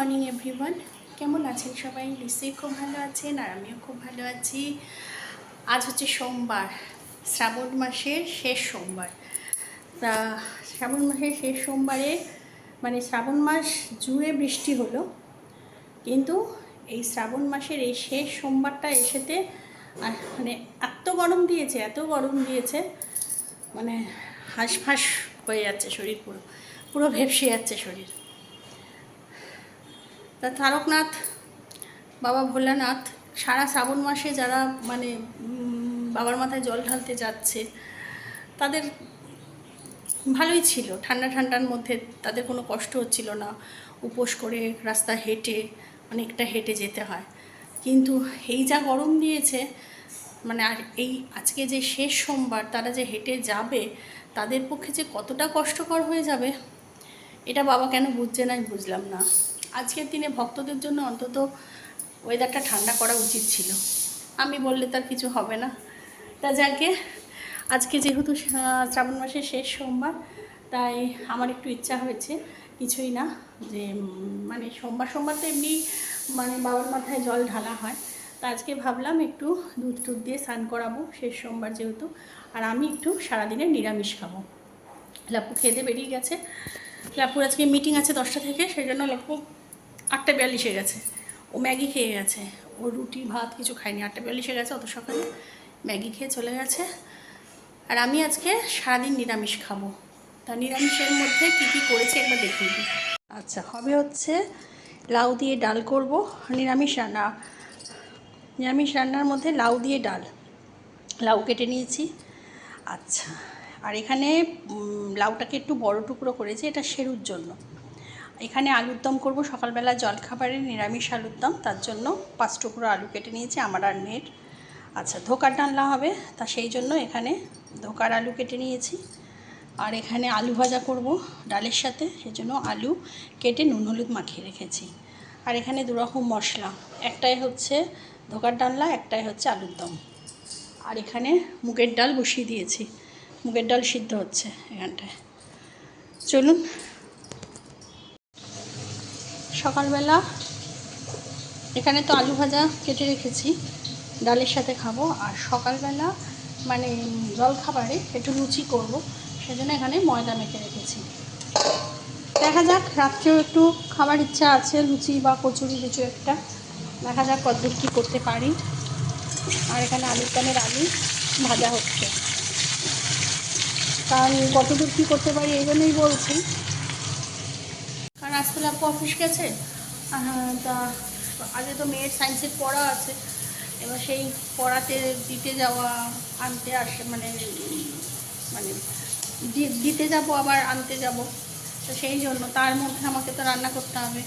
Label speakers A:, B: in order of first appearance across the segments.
A: Morning everyone, কেমন আছেন সবাই? নিশ্চয়ই খুব ভালো আছেন, আর আমিও খুব ভালো আছি। আজ হচ্ছে সোমবার, শ্রাবণ মাসের শেষ সোমবার। তা শ্রাবণ মাসের শেষ সোমবারে মানে শ্রাবণ মাস জুড়ে বৃষ্টি হলো, কিন্তু এই শ্রাবণ মাসের এই শেষ সোমবারটা এসেতে মানে এত গরম দিয়েছে মানে হাঁসফাঁস হয়ে যাচ্ছে শরীর, পুরো পুরো ভেপসে যাচ্ছে শরীর। তা তারকনাথ, বাবা ভোলানাথ সারা শ্রাবণ মাসে যারা মানে বাবার মাথায় জল ঢালতে যাচ্ছে তাদের ভালোই ছিল, ঠান্ডার মধ্যে তাদের কোনো কষ্ট হচ্ছিল না। উপোস করে রাস্তা হেঁটে অনেকটা হেঁটে যেতে হয়, কিন্তু এই যা গরম দিয়েছে মানে আর এই আজকে যে শেষ সোমবার তারা যে হেঁটে যাবে তাদের পক্ষে যে কতটা কষ্টকর হয়ে যাবে এটা বাবা কেন বুঝছে না আমি বুঝলাম না। আজকের দিনে ভক্তদের জন্য অন্তত ওয়েদারটা ঠান্ডা করা উচিত ছিল, আমি বললে তার কিছু হবে না। তা যাকে আজকে যেহেতু শ্রাবণ মাসের শেষ সোমবার, তাই আমার একটু ইচ্ছা হয়েছে, কিছুই না, যে মানে সোমবার তো এমনি মানে বাবার মাথায় জল ঢালা হয়, তা আজকে ভাবলাম একটু দুধ টুধ দিয়ে স্নান করাবো শেষ সোমবার যেহেতু, আর আমি একটু সারাদিনে নিরামিষ খাবো। লাপু খেতে বেরিয়ে গেছে, লাপুর আজকে মিটিং আছে 10টা থেকে, সেই জন্য লাপু 8:42 গেছে, ও ম্যাগি খেয়ে গেছে, ও রুটি ভাত কিছু খায়নি, 8:42 গেছে, অত সকালে ম্যাগি খেয়ে চলে গেছে। আর আমি আজকে সারাদিন নিরামিষ খাবো। তা নিরামিষের মধ্যে কী কী করেছি একবার দেখিয়ে দিই। আচ্ছা, হবে হচ্ছে লাউ দিয়ে ডাল করব। নিরামিষ রান্নার মধ্যে লাউ দিয়ে ডাল, লাউ কেটে নিয়েছি। আচ্ছা, আর এখানে লাউটাকে একটু বড় টুকরো করেছি, এটা সেরুর জন্য। এখানে আলুর দম করবো, সকালবেলা জলখাবারে নিরামিষ আলুর দম, তার জন্য 5 টুকরো আলু কেটে নিয়েছি আমার আর মেয়ের। আচ্ছা, ধোকার ডালনা হবে, তা সেই জন্য এখানে ধোকার আলু কেটে নিয়েছি। আর এখানে আলু ভাজা করব ডালের সাথে, সেই জন্য আলু কেটে নুন হলুদ মাখিয়ে রেখেছি। আর এখানে 2 রকম মশলা, একটাই হচ্ছে ধোকার ডালনা, একটাই হচ্ছে আলুর দম। আর এখানে মুগের ডাল বসিয়ে দিয়েছি, মুগের ডাল সিদ্ধ হচ্ছে এখানটায়। চলুন। সকালবেলা এখানে তো আলু ভাজা কেটে রেখেছি, ডালের সাথে খাবো। আর সকালবেলা মানে জলখাবারে একটু লুচি করব, সেজন্য এখানে ময়দা মেখে রেখেছি। দেখা যাক, রাত্রেও একটু খাবার ইচ্ছা আছে, লুচি বা কচুরি কিছু একটা, দেখা যাক কতদূর কী করতে পারি। আর এখানে আলুর দমের আলু ভাজা হচ্ছে, কারণ কতদূর কী করতে পারি এই জন্যই বলছি, কারণ আজকে আপু অফিস গেছে। তা আগে তো মেয়ের সায়েন্সের পড়া আছে, এবার সেই পড়াতে দিতে যাওয়া, আনতে আসে মানে মানে দিতে যাব আবার আনতে যাব, তো সেই জন্য তার মধ্যে আমাকে তো রান্না করতে হবে।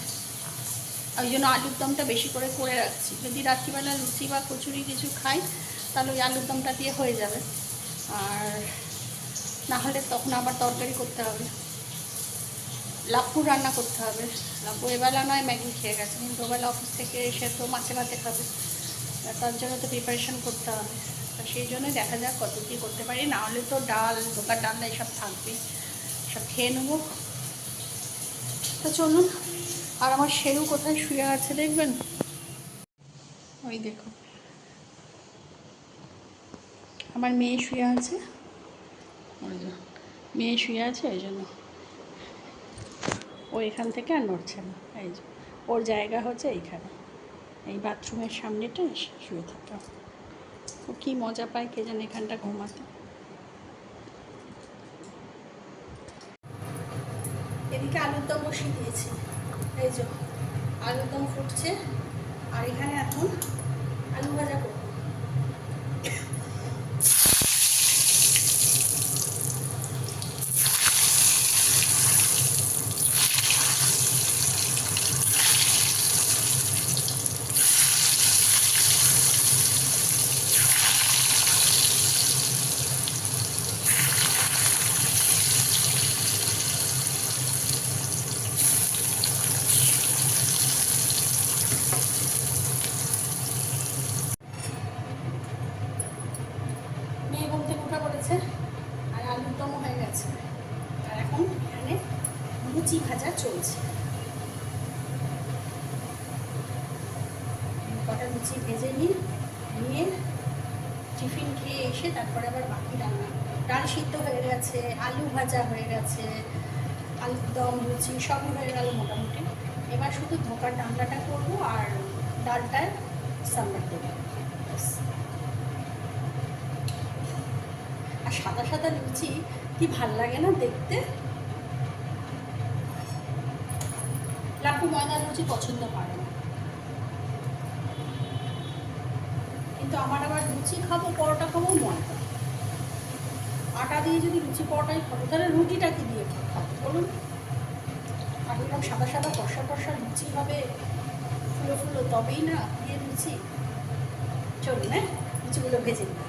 A: ওই জন্য আলুর দমটা বেশি করে রাখছি, যদি রাত্রিবেলা লুচি বা কচুরি কিছু খাই তাহলে ওই আলুর দমটা দিয়ে হয়ে যাবে, আর না হলে তখন আবার তরকারি করতে হবে। লাপুর রান্না করতে হবে, লাপু এবেলা নয় ম্যাগি খেয়ে গেছে, কিন্তু ওবেলা অফিস থেকে এসে তো মাছে ভাতে খাবে, তার জন্য তো প্রিপারেশান করতে হবে। তা সেই জন্যই দেখা যাক কত কী করতে পারি, না হলে তো ডাল ধোকার ডালনা এসব থাকবেই, সব খেয়ে নেবো। তো চলুন। আর আমার সেরু কোথায় শুয়ে আছে দেখবেন, ওই দেখো আমার মেয়ে শুয়ে আছে, মেয়ে শুয়ে আছে, ওই জন্য ও এখান থেকে আর নড়ছে না। এই যে ওর জায়গা হচ্ছে এইখানে, এই বাথরুমের সামনেটা শুয়ে থাকা। ও কী মজা পায় কে জানে এখানটা ঘুমাতে। এদিকে আলুর দম বসিয়ে দিয়েছি, এই যে আলুর দম ফুটছে, আর এখানে এখন আলু ভাজা করব। লুচি ভেজে নিই, নিয়ে টিফিন খেয়ে এসে তারপরে আবার বাকি রান্না। ডাল সিদ্ধ হয়ে গেছে, আলু ভাজা হয়ে গেছে, আলুর দম, লুচি সবই হয়ে গেল মোটামুটি। এবার শুধু ধোকার ডালনাটা করবো আর ডালটায় সাম্বার দেবো। আর সাদা সাদা লুচি কি ভাল লাগে না দেখতে। লাপু ময়দার লুচি পছন্দ করে না, কিন্তু আমার আবার লুচি খাবো পরোটা খাবো ময়দা। আটা দিয়ে যদি লুচি পরোটাই খাবো তাহলে রুটিটা কি দিয়ে খাবো বলুন? আর এরকম সাদা সাদা কষা কষা লুচি হবে, ফুলো ফুলো, তবেই না দিয়ে লুচি। চলুন হ্যাঁ লুচিগুলো ভেজে নিই।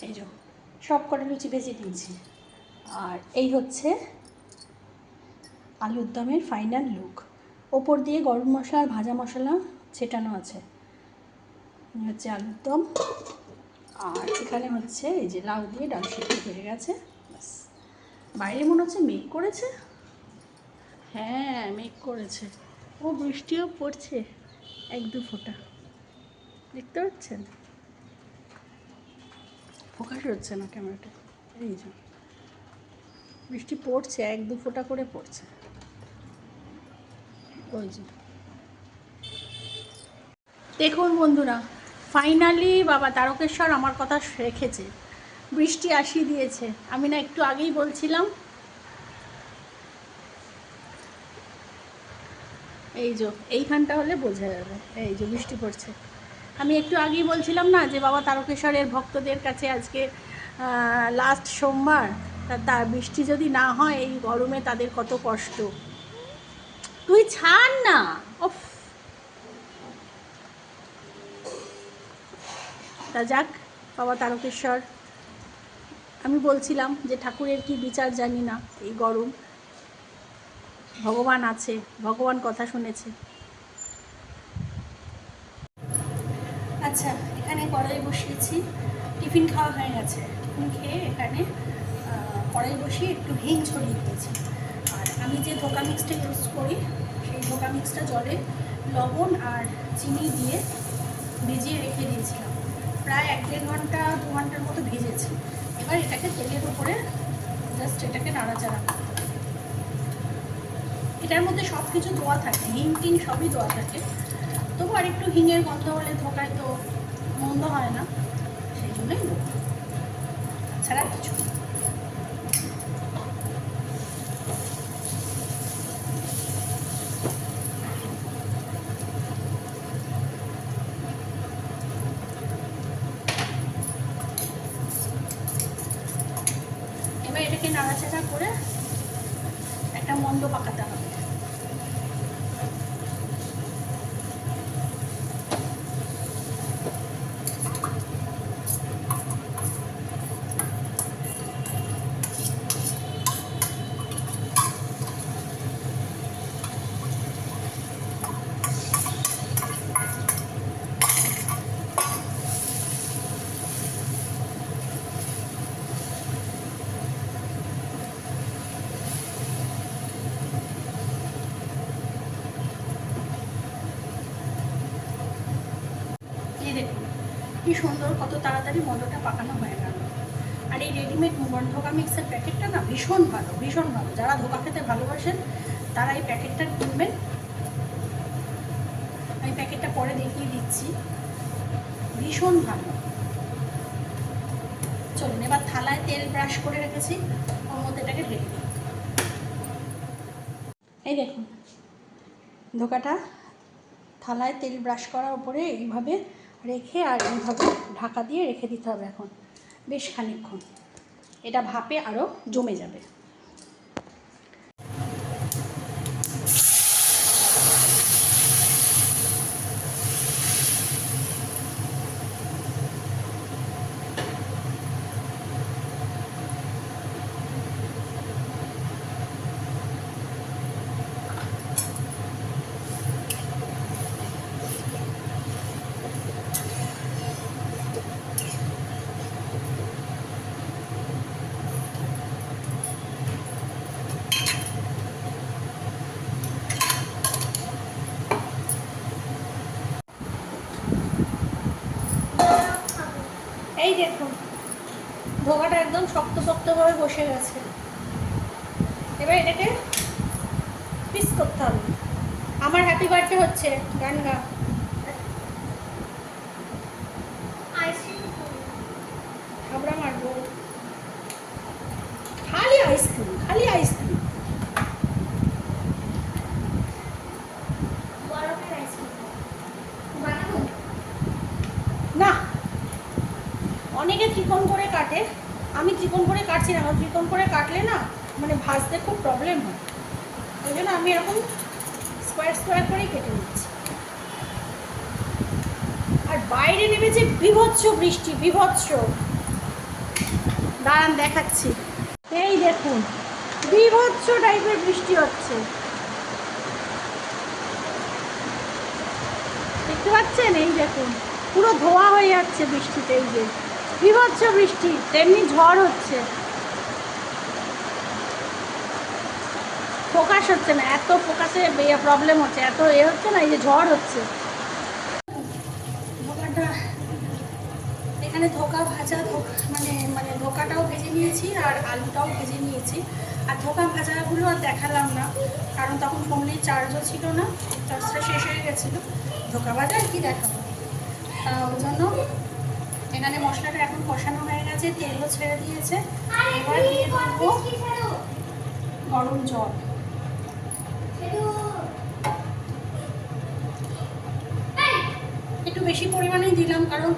A: এই যে সব কটা লুচি ভেজে নিয়েছি। আর এই হচ্ছে আলুর দমের ফাইনাল লুক। ওপর দিয়ে গরম মশলা আর ভাজা মশলা ছেটানো আছে। হচ্ছে আলুর দম, আর এখানে হচ্ছে এই যে লাউ দিয়ে ডাল সিদ্ধ হয়ে গেছে। ব্যাস, বাইরে মনে হচ্ছে মেঘ করেছে। হ্যাঁ মেঘ করেছে, ও বৃষ্টিও পড়ছে এক দু ফোঁটা, দেখতে পাচ্ছেন? ফোকাস হচ্ছে না ক্যামেরাটা। এই যে বৃষ্টি পড়ছে, এক দু ফোঁটা করে পড়ছে। ওই যে দেখুন বন্ধুরা, ফাইনালি বাবা তারকেশ্বর আমার কথা রেখেছে, বৃষ্টি আসিয়ে দিয়েছে। আমি না একটু আগেই বলছিলাম, এই যে এইখানটা হলে বোঝা যাবে, এই যে বৃষ্টি পড়ছে। আমি একটু আগেই বলছিলাম না যে বাবা তারকেশ্বরের ভক্তদের কাছে আজকে লাস্ট সোমবার, তার বৃষ্টি যদি না হয় এই গরমে তাদের কত কষ্ট। তুই ছাড় না, ওফ। তা যাক, বাবা তারকেশ্বর, আমি বলছিলাম যে ঠাকুরের কি বিচার জানি না, এই গরম ভগবান আছে, ভগবান কথা শুনেছে। আচ্ছা, এখানে কড়াই বসিয়েছি, টিফিন খাওয়া হয়ে গেছে। টিফিন খেয়ে এখানে কড়াই বসিয়ে একটু হিং ছড়িয়ে দিয়েছি। আর আমি যে ধোকা মিক্সটা ইউজ করি, সেই ধোকা মিক্সটা জলে লবণ আর চিনি দিয়ে ভিজিয়ে রেখে দিয়েছিলাম। প্রায় 1-1.5 ঘন্টা 2 ঘন্টার মতো ভেজেছি। এবার এটাকে তেলের উপরে জাস্ট এটাকে নাড়াচাড়া করতে হবে। এটার মধ্যে সব কিছু দেওয়া থাকে, হিং টিং সবই দেওয়া থাকে, তবু আর একটু হিঙের গন্ধ হলে ধোকায় তো মন্দ হয় না, সেই জন্যই দেবো, ছাড়া কিছু। এবার এটাকে নাড়াচাড়া করে একটা মন্দ পাকাতে হবে। দেখুন কি সুন্দর, কত তাড়াতাড়ি মন্ডটা পাকানো হয়ে গেল। আর এই রেডিমেড ধোকা মিক্সের প্যাকেটটা না ভীষণ ভালো, ভীষণ ভালো। যারা ধোকা খেতে ভালোবাসেন তারা এই প্যাকেটটা কিনবেন। আমি প্যাকেটটা পরে দেখিয়ে দিচ্ছি, ভীষণ ভালো। চলুন এবার থালায় তেল ব্রাশ করে রেখেছি, ওর মধ্যে এটাকে ঢেলে দিই। এই দেখুন ধোকাটা থালায় তেল ব্রাশ করার উপরে এইভাবে রেখে আর এইভাবে ঢাকা দিয়ে রেখে দিতে হবে এখন বেশ খানিকক্ষণ। এটা ভাপে আরও জমে যাবে। এই দেখুন ধোকাটা একদম শক্ত শক্তভাবে বসে গেছে। এবার এটাকে পিস করতে হবে। আমার হ্যাপি বার্থডে হচ্ছে, গান গা। আমরা মারবো খালি আইসক্রিম, খালি আইসক্রিম। না, অনেকে ত্রিকোণ করে কাটে, আমি ত্রিকোণ করে কাটছি না। আমার ত্রিকোণ করে কাটলে না মানে ভাজতে খুব প্রবলেম হয়, ওই জন্য আমি এরকম স্কোয়ার স্কোয়ার করেই কেটে নিচ্ছি। আর বাইরে নেমেছে বীভৎস বৃষ্টি, বীভৎস। দাঁড়ান দেখাচ্ছি। এই দেখুন বীভৎস টাইপের বৃষ্টি হচ্ছে, দেখতে পাচ্ছেন? এই দেখুন পুরো ধোয়া হয়ে যাচ্ছে বৃষ্টিতে। এই যে বীভৎস বৃষ্টি, তেমনি ঝড় হচ্ছে। ফোকাস হচ্ছে না, এত ফোকাসে প্রবলেম হচ্ছে, এত হচ্ছে না। এই যে ঝড় হচ্ছে। ধোকাটা এখানে ধোকা ভাজা, মানে ধোকাটাও ভেজে নিয়েছি আর আলুটাও ভেজে নিয়েছি। আর ধোকা ভাজাগুলো আর দেখালাম না, কারণ তখন ফোনের চার্জও ছিল না, চার্জটা শেষ হয়ে গেছিলো। ধোকা ভাজা আর কি দেখাবো, ওই জন্য এখানে মশলাটা এখন কষানো হয়ে গেছে, তেলও ছেড়ে দিয়েছে। এবার দিয়ে দেবো গরম জল। একটু বেশি পরিমাণেই দিলাম, কারণ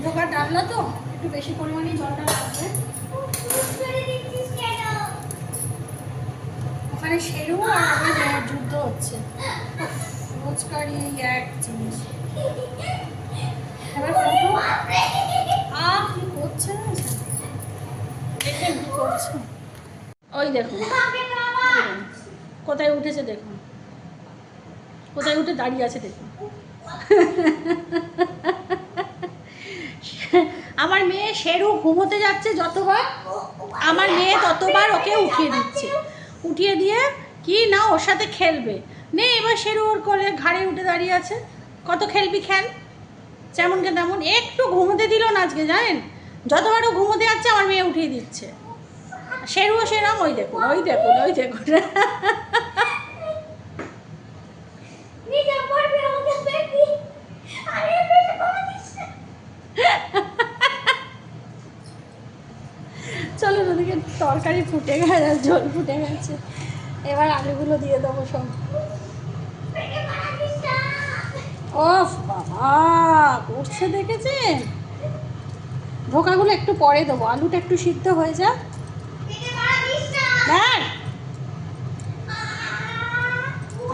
A: ধোকার ডালনা তো একটু বেশি পরিমাণেই জলটা লাগবে। ওখানে সেরু আর আমার যুদ্ধ হচ্ছে, রোজকার এই এক জিনিস। এবার ফটো কি করছে না, দেখেন কি করছে। ওই দেখুন কোথায় উঠেছে, দেখুন কোথায় উঠে দাঁড়িয়ে আছে, দেখুন। আমার মেয়ে শেরু ঘুমোতে যাচ্ছে যতবার, আমার মেয়ে ততবার ওকে উঠিয়ে দিচ্ছে, উঠিয়ে দিয়ে কি না ওর সাথে খেলবে। নে এবার শেরু ওর কোলে ঘাড়ে উঠে দাঁড়িয়ে আছে। কত খেলবি খেল, যেমনকে তেমন। একটু ঘুমোতে দিল না আজকে, জানেন? যতবার ও ঘুমোতে যাচ্ছে আমার মেয়ে উঠিয়ে দিচ্ছে। শেরুও সেরম, ওই দেখুন ওই দেখুন ওই দেখুন। চলো ওদিকে তরকারি ফুটে গেছে, ঝোল ফুটে গেছে। এবার আলুগুলো দিয়ে দেবো সব। ও বাবা করছে, দেখেছেন? ধোকাগুলো একটু পরে দেবো, আলুটা একটু সিদ্ধ হয়ে যাক।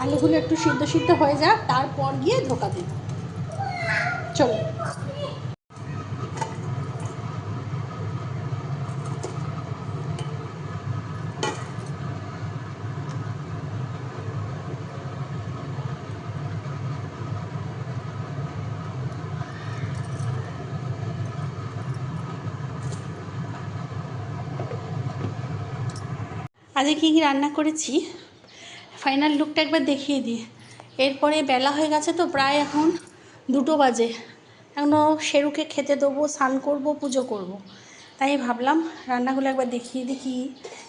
A: আলুগুলো একটু সিদ্ধ হয়ে যাক, তারপর গিয়ে ধোকা দেব। চলো আজকে কী কী রান্না করেছি ফাইনাল লুকটা একবার দেখিয়ে দিই। এরপরে বেলা হয়ে গেছে তো, প্রায় এখন 2টো বাজে। এখনও শেরুকে খেতে দেবো, স্নান করবো, পুজো করব। তাই ভাবলাম রান্নাগুলো একবার দেখিয়ে দিই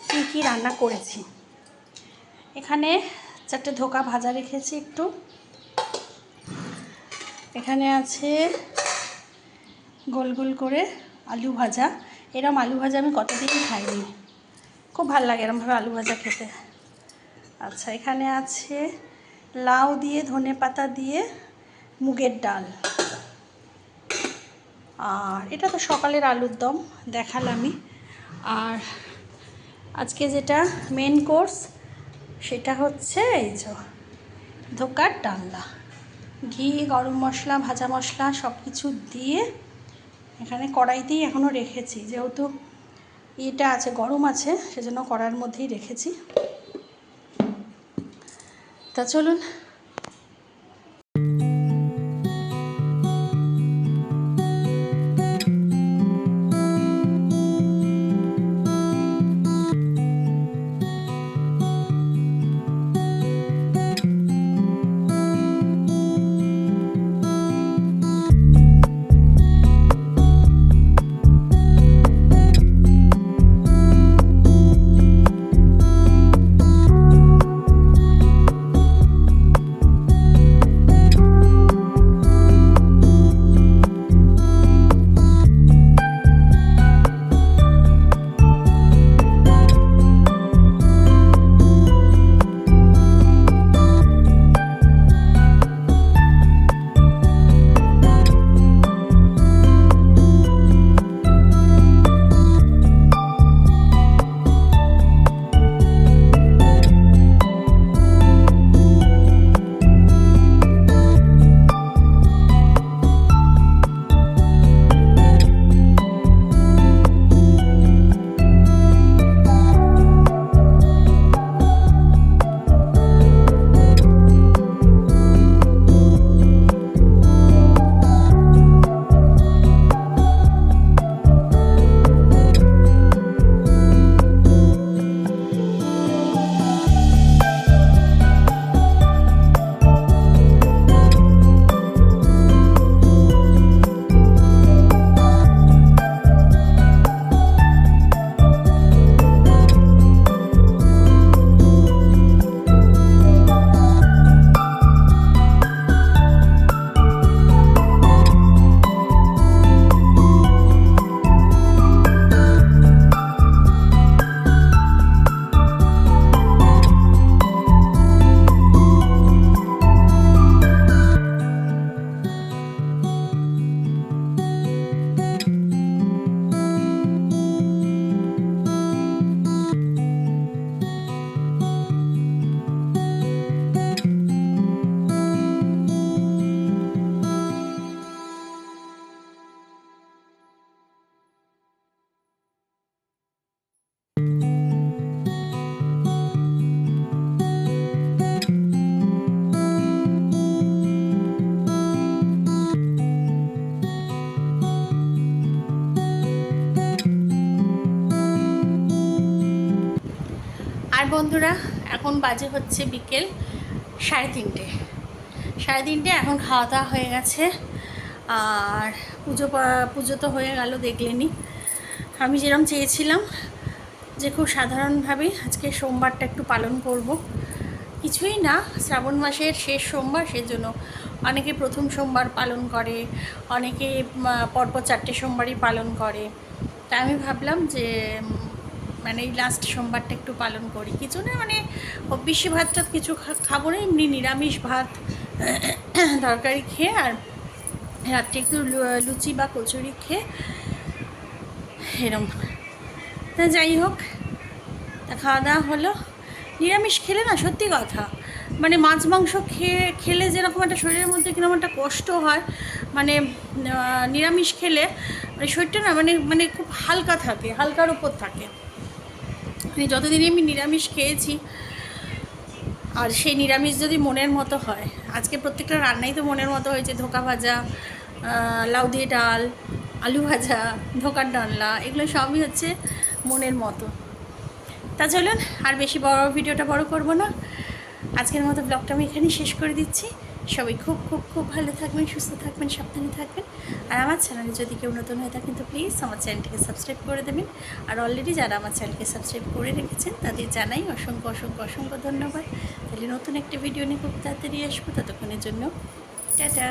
A: কী কী রান্না করেছি। এখানে 4টে ধোকা ভাজা রেখেছি একটু। এখানে আছে গোল গোল করে আলু ভাজা। এরম আলু ভাজা আমি কতদিন খাইনি, খুব ভালো লাগে এরমভাবে আলু ভাজা খেতে। আচ্ছা, এখানে আছে লাউ দিয়ে, ধনে পাতা দিয়ে মুগের ডাল। আর এটা তো সকালের আলুর দম দেখালামই। আর আজকে যেটা মেন কোর্স সেটা হচ্ছে এই যে ধোকার ডালনা। ঘি, গরম মশলা, ভাজা মশলা সব কিছু দিয়ে এখানে কড়াইতেই এখনও রেখেছি, যেহেতু এটা আছে গরম আছে সেজন্য কড়াইয়ের মধ্যেই রেখেছি। তা চলুন। বন্ধুরা, এখন বাজে হচ্ছে বিকেল 3:30। এখন খাওয়া দাওয়া হয়ে গেছে। আর পুজো তো হয়ে গেল, দেখলেনি। আমি যেরকম চেয়েছিলাম যে খুব সাধারণভাবেই আজকে সোমবারটা একটু পালন করব। কিছুই না, শ্রাবণ মাসের শেষ সোমবার, সেজন্য অনেকে প্রথম সোমবার পালন করে, অনেকে পরপর 4টে সোমবারই পালন করে। তা আমি ভাবলাম যে মানে এই লাস্ট সোমবারটা একটু পালন করি। কিছু না, মানে বেশি ভাত টাত কিছু খাবো না, এমনি নিরামিষ ভাত তরকারি খেয়ে আর রাত্রে একটু লুচি বা কচুরি খেয়ে এরম। তা যাই হোক, তা খাওয়া দাওয়া হলো। নিরামিষ খেলে না, সত্যি কথা, মানে মাছ মাংস খেলে যেরকম একটা শরীরের মধ্যে কিরকম একটা কষ্ট হয়, মানে নিরামিষ খেলে মানে শরীরটা না মানে মানে খুব হালকা থাকে, হালকার উপর থাকে। মানে যতদিনই আমি নিরামিষ খেয়েছি, আর সেই নিরামিষ যদি মনের মতো হয়, আজকে প্রত্যেকটা রান্নাই তো মনের মতো হয়েছে। ধোকা ভাজা, লাউ দিয়ে ডাল, আলু ভাজা, ধোকার ডালনা, এগুলো সবই হচ্ছে মনের মতো। তা চলুন আর বেশি ভিডিওটা বড় করব না, আজকের মতো ব্লগটা আমি এখানেই শেষ করে দিচ্ছি। সবাই খুব খুব খুব ভালো থাকবেন, সুস্থ থাকবেন, সাবধানে থাকবেন। আর আমার চ্যানেলে যদি কেউ নতুন হয়ে থাকেন তো প্লিজ আমার চ্যানেলটিকে সাবস্ক্রাইব করে দেবেন। আর অলরেডি যারা আমার চ্যানেলকে সাবস্ক্রাইব করে রেখেছেন তাদের জানাই অসংখ্য অসংখ্য অসংখ্য ধন্যবাদ। তাহলে নতুন একটা ভিডিও নিয়ে খুব তাড়াতাড়ি আসবো, ততক্ষণের জন্য টাটা।